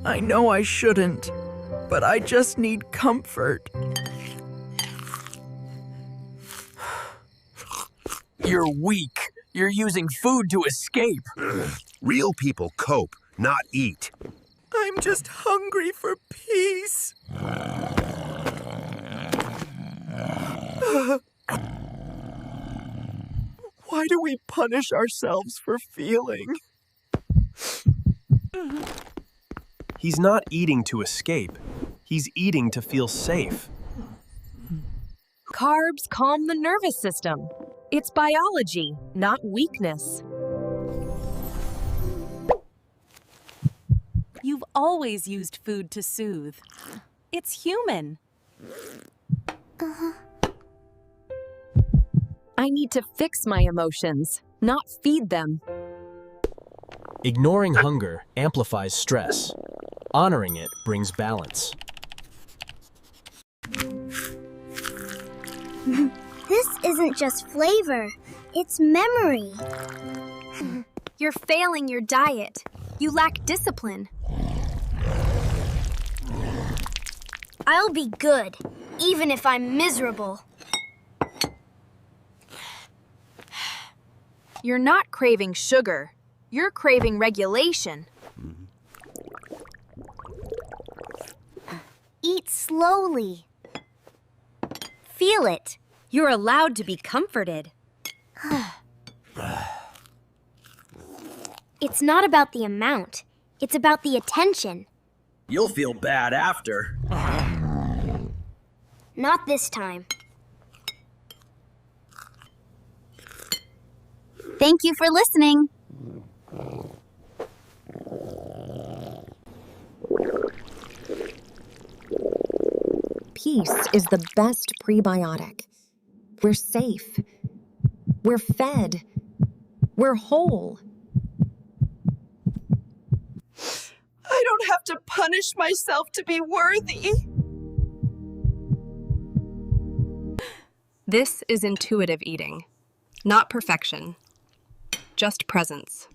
I know I shouldn't, but I just need comfort. You're weak. You're using food to escape. Real people cope, not eat. I'm just hungry for peace. Why do we punish ourselves for feeling? He's not eating to escape. He's eating to feel safe. Carbs calm the nervous system. It's biology, not weakness. You've always used food to soothe. It's human. I need to fix my emotions, not feed them. Ignoring hunger amplifies stress. Honoring it brings balance. This isn't just flavor, it's memory. You're failing your diet. You lack discipline. I'll be good, even if I'm miserable. You're not craving sugar. You're craving regulation. Eat slowly. Feel it. You're allowed to be comforted. It's not about the amount. It's about the attention. You'll feel bad after. Not this time. Thank you for listening. Peace is the best prebiotic. We're safe. We're fed. We're whole. I don't have to punish myself to be worthy. This is intuitive eating, not perfection, just presence.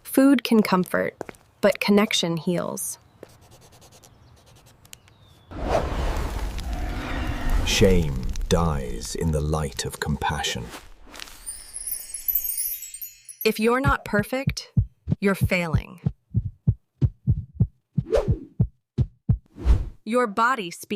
Food can comfort, but connection heals. Shame dies in the light of compassion. If you're not perfect, you're failing. Your body speaks.